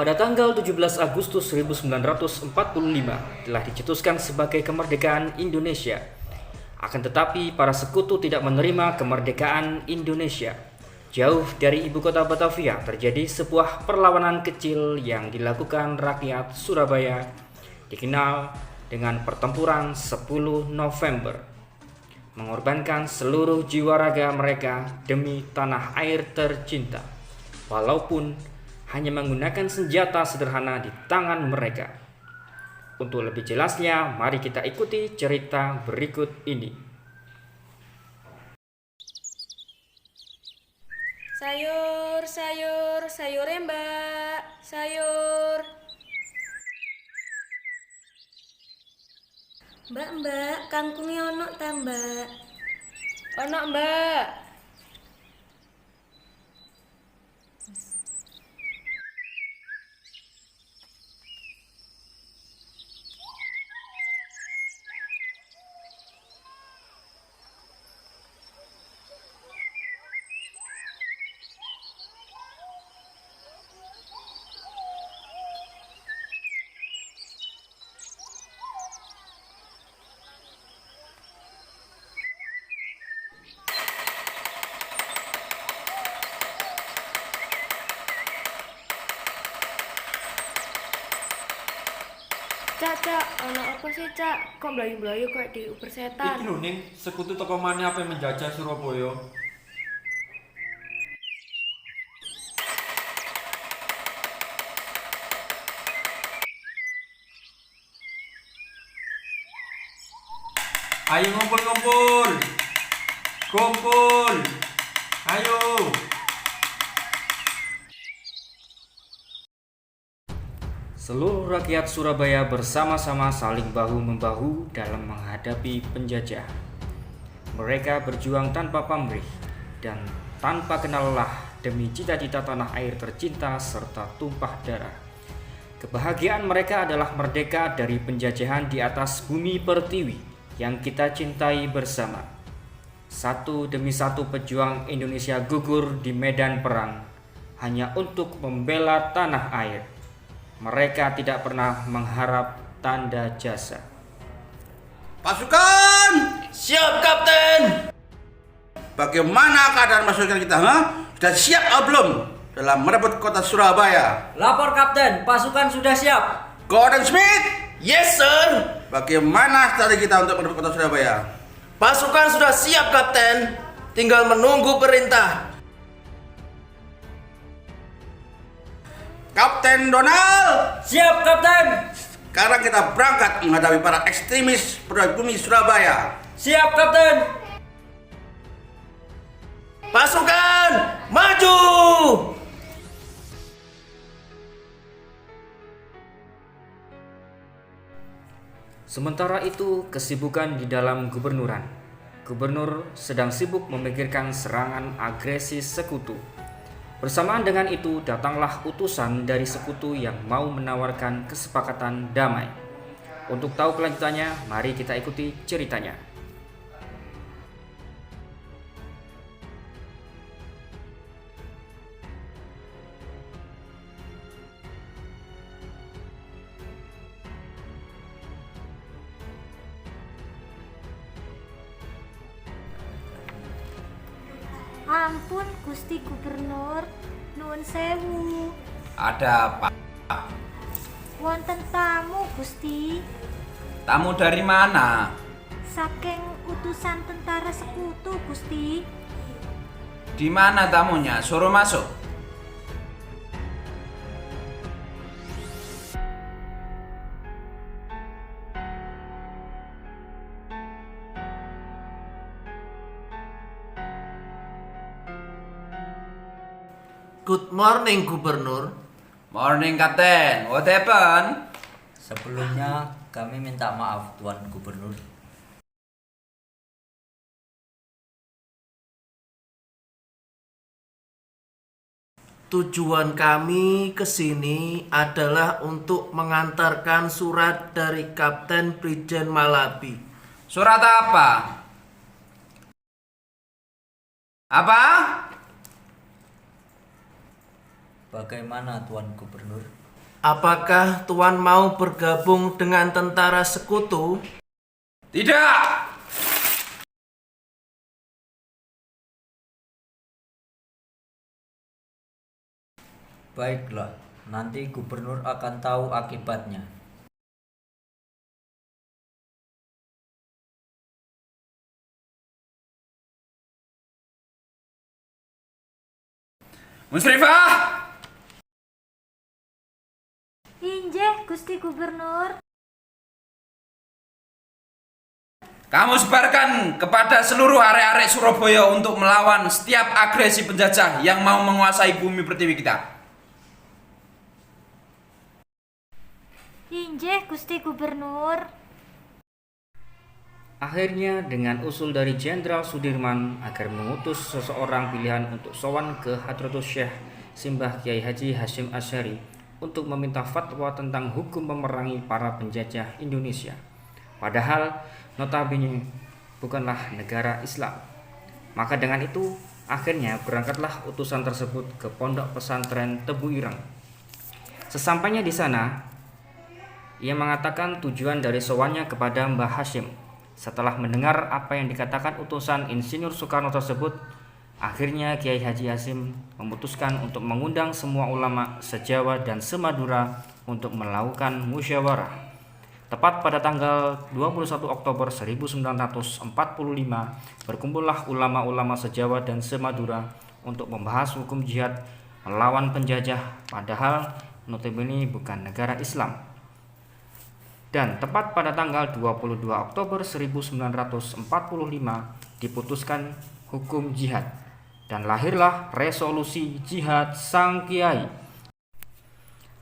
Pada tanggal 17 Agustus 1945 telah dicetuskan sebagai kemerdekaan Indonesia. Akan tetapi para sekutu tidak menerima kemerdekaan Indonesia. Jauh dari ibu kota Batavia terjadi sebuah perlawanan kecil yang dilakukan rakyat Surabaya, dikenal dengan pertempuran 10 November. Mengorbankan seluruh jiwa raga mereka demi tanah air tercinta, walaupun hanya menggunakan senjata sederhana di tangan mereka. Untuk lebih jelasnya, mari kita ikuti cerita berikut ini. Sayur, sayur, sayur ya mbak, sayur. Mbak, kangkungnya ono ta mbak? Ono mbak. Cak, ono apa sih cak? Kok belayu-belayu kayak diuber setan? Iki lho ning sekutu teko maneh apa menjajah Surabaya. Ayo ngumpul-ngumpul. Kumpul. Ayo. Seluruh rakyat Surabaya bersama-sama saling bahu-membahu dalam menghadapi penjajah. Mereka berjuang tanpa pamrih dan tanpa kenal lelah demi cita-cita tanah air tercinta serta tumpah darah. Kebahagiaan mereka adalah merdeka dari penjajahan di atas bumi pertiwi yang kita cintai bersama. Satu demi satu pejuang Indonesia gugur di medan perang hanya untuk membela tanah air. Mereka tidak pernah mengharap tanda jasa. Pasukan! Siap, Kapten! Bagaimana keadaan pasukan kita? Sudah siap atau belum dalam merebut kota Surabaya? Lapor Kapten, pasukan sudah siap. Gordon Smith, Yes, sir! bagaimana strategi kita untuk merebut kota Surabaya? Pasukan sudah siap, Kapten. Tinggal menunggu perintah. Kapten Donald, Siap, Kapten. sekarang kita berangkat menghadapi para ekstremis pribumi Surabaya. Siap, Kapten. Pasukan, maju! Sementara itu, kesibukan di dalam gubernuran. Gubernur sedang sibuk memikirkan serangan agresi sekutu. Bersamaan dengan itu, datanglah utusan dari sekutu yang mau menawarkan kesepakatan damai. Untuk tahu kelanjutannya, mari kita ikuti ceritanya. Ampun Gusti Gubernur, nuwun sewu. Ada apa? Wonten tamu Gusti, Tamu dari mana? saking utusan tentara sekutu Gusti. Di mana tamunya? Suruh masuk. Good morning, Gubernur. Morning, Kapten. What happened? Sebelumnya kami minta maaf Tuan Gubernur. Tujuan kami ke sini adalah untuk mengantarkan surat dari Kapten Brigjen Malabi. Surat apa? Bagaimana Tuan Gubernur? Apakah Tuan mau bergabung dengan tentara sekutu? Tidak. Baiklah, nanti gubernur akan tahu akibatnya. Musrifah! Injih Gusti Gubernur. Kamu sebarkan kepada seluruh arek-arek Surabaya untuk melawan setiap agresi penjajah yang mau menguasai bumi pertiwi kita. Injih Gusti Gubernur. Akhirnya dengan usul dari Jenderal Sudirman agar mengutus seseorang pilihan untuk sowan ke Hadratus Syekh Simbah Kiai Haji Hasyim Asy'ari untuk meminta fatwa tentang hukum memerangi para penjajah Indonesia. Padahal notabene bukanlah negara Islam. Maka dengan itu akhirnya berangkatlah utusan tersebut ke pondok pesantren Tebu Ireng. Sesampainya di sana, ia mengatakan tujuan dari sowannya kepada Mbah Hasyim. Setelah mendengar apa yang dikatakan utusan Insinyur Soekarno tersebut, akhirnya Kiai Haji Hasyim memutuskan untuk mengundang semua ulama se-Jawa dan se-Madura untuk melakukan musyawarah. Tepat pada tanggal 21 Oktober 1945, berkumpullah ulama-ulama se-Jawa dan se-Madura untuk membahas hukum jihad melawan penjajah, padahal notabene bukan negara Islam. Dan tepat pada tanggal 22 Oktober 1945 diputuskan hukum jihad dan lahirlah resolusi jihad Sang Kiai.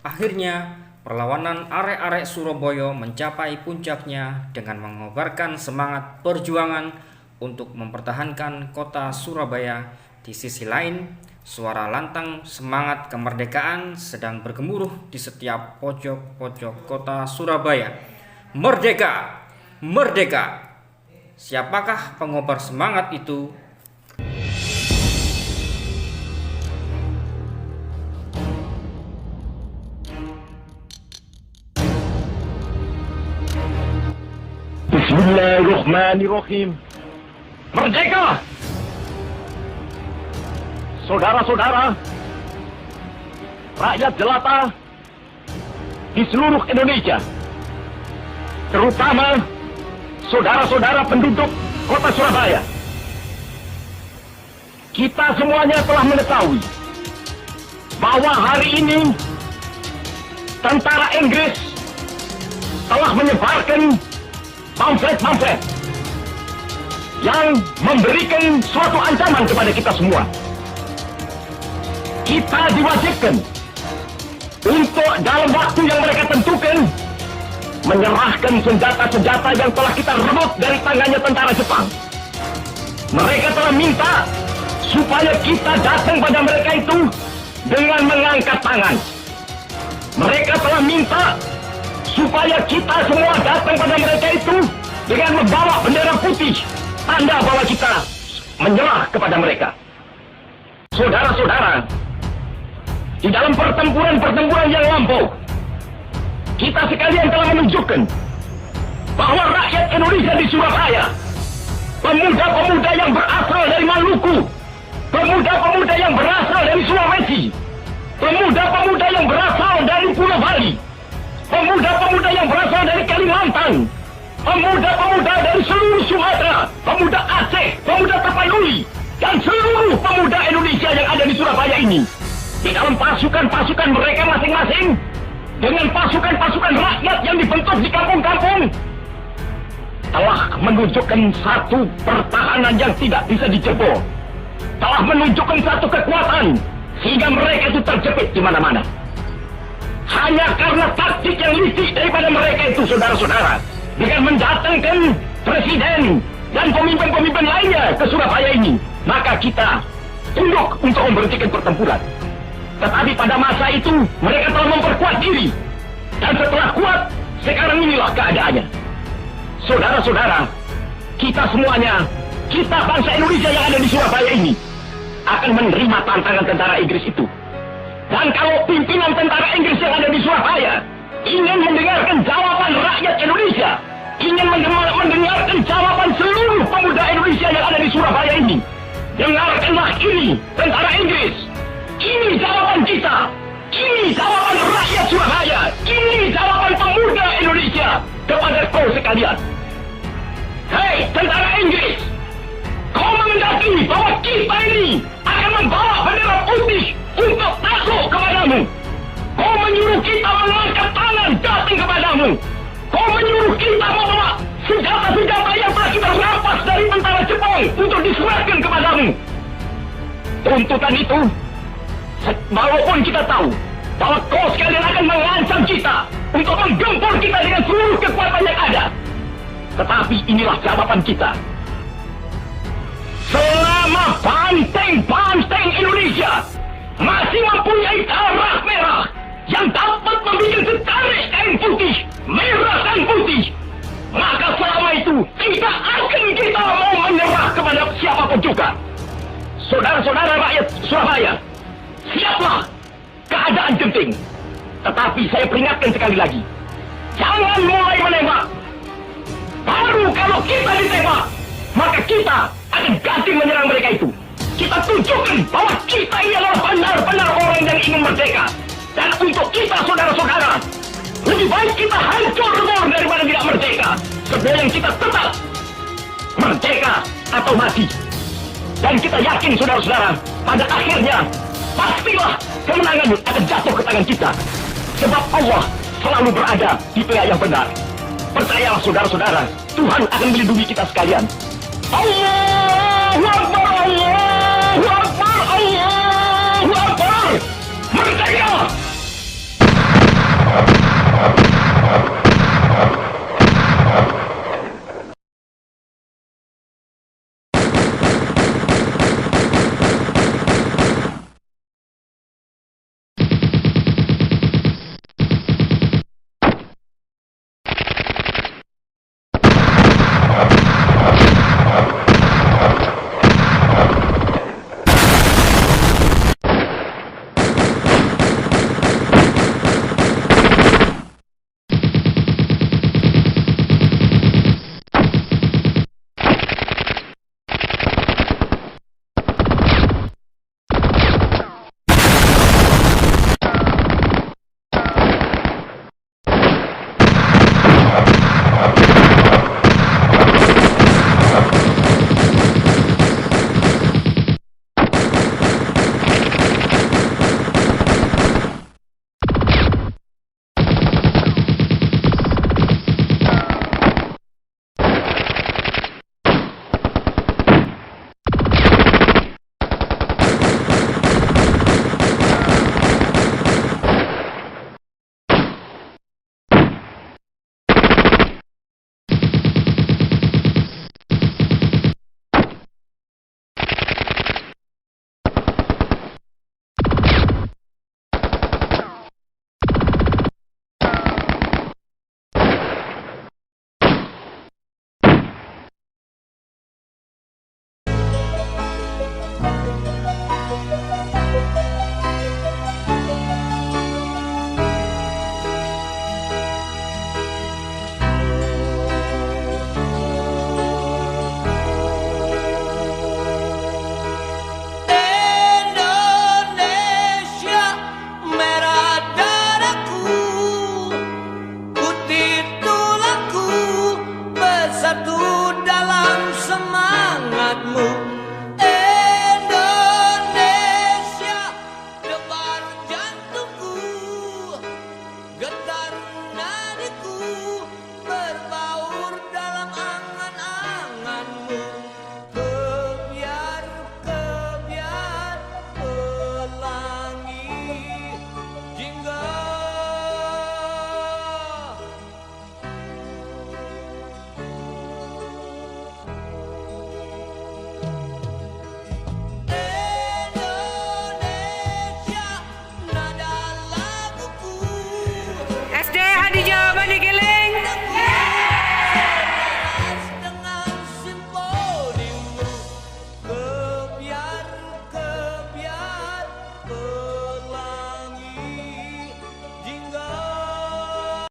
Akhirnya perlawanan arek-arek Surabaya mencapai puncaknya dengan mengobarkan semangat perjuangan untuk mempertahankan kota Surabaya. Di sisi lain, suara lantang semangat kemerdekaan sedang bergemuruh di setiap pojok-pojok kota Surabaya. Merdeka! Merdeka! Siapakah pengobar semangat itu? Bismillahirrahmanirrahim. Merdeka! Saudara-saudara, rakyat jelata di seluruh Indonesia, terutama saudara-saudara penduduk kota Surabaya, kita semuanya telah mengetahui bahwa hari ini tentara Inggris telah menyebarkan pamflet-pamflet yang memberikan suatu ancaman kepada kita semua. Kita diwajibkan untuk dalam waktu yang mereka tentukan menyerahkan senjata-senjata yang telah kita rebut dari tangannya tentara Jepang. Mereka telah minta supaya kita datang pada mereka itu dengan mengangkat tangan. Mereka telah minta supaya kita semua datang pada mereka itu dengan membawa bendera putih, tanda bahwa kita menyerah kepada mereka. Saudara-saudara, di dalam pertempuran-pertempuran yang lampau, kita sekalian telah menunjukkan bahwa rakyat Indonesia di Surabaya, pemuda-pemuda yang berasal dari Maluku, pemuda-pemuda yang berasal dari Sulawesi, pemuda-pemuda yang berasal dari Pulau Bali, pemuda-pemuda yang berasal dari Kalimantan, pemuda-pemuda dari seluruh Sumatera, pemuda Aceh, pemuda Tapanuli, dan seluruh pemuda Indonesia yang ada di Surabaya ini, di dalam pasukan-pasukan mereka masing-masing, dengan pasukan-pasukan rakyat yang dibentuk di kampung-kampung, telah menunjukkan satu pertahanan yang tidak bisa dijebol, telah menunjukkan satu kekuatan sehingga mereka itu terjepit di mana-mana. Hanya karena taktik yang licik daripada mereka itu, saudara-saudara, dengan mendatangkan presiden dan pemimpin-pemimpin lainnya ke Surabaya ini, maka kita tunduk untuk memberhentikan pertempuran. Tetapi pada masa itu mereka telah memperkuat diri, dan setelah kuat, sekarang inilah keadaannya. Saudara-saudara, kita semuanya, kita bangsa Indonesia yang ada di Surabaya ini, akan menerima tantangan tentara Inggris itu. Dan Dan kalau pimpinan tentara Inggris yang ada di Surabaya ingin mendengarkan jawaban rakyat Indonesia, ingin mendengarkan jawaban seluruh pemuda Indonesia yang ada di Surabaya ini, dengarkanlah ini, tentara Inggris. Ini jawaban kita. Ini jawaban rakyat Surabaya. Ini jawaban pemuda Indonesia kepada kau sekalian. Hei, tentara Inggris, kau mengendaki bahwa kita ini akan membawa bendera putih untuk takluk kepadamu. Kau menyuruh kita mengangkat tangan datang kepadamu. Kau menyuruh kita membawa senjata-senjata yang telah kita rampas dari tentara Jepang untuk diserahkan kepadamu. Tuntutan itu, walaupun kita tahu bahwa kau sekalian akan mengancam kita untuk menggempur kita dengan seluruh kekuatan yang ada, tetapi inilah jawaban kita. Selama banteng-banteng Indonesia masih mempunyai darah merah yang dapat membuat setarik kain putih, merah dan putih, maka selama itu tidak akan kita mau menyerah kepada siapapun juga. Saudara-saudara rakyat Surabaya, siaplah, keadaan genting. Tetapi saya peringatkan sekali lagi, jangan mulai menembak. Baru kalau kita ditembak, maka kita akan ganti menyerang mereka itu. Kita tunjukkan bahwa kita ini adalah benar-benar orang yang ingin merdeka. Dan untuk kita, saudara-saudara, lebih baik kita hancur lebur daripada tidak merdeka. Sebelum kita tetap merdeka atau mati. Dan kita yakin, saudara-saudara, pada akhirnya pastilah kemenangan akan jatuh ke tangan kita. Sebab Allah selalu berada di pihak yang benar. Percayalah, saudara-saudara, Tuhan akan melindungi kita sekalian. Allahu Akbar, Allahu Akbar.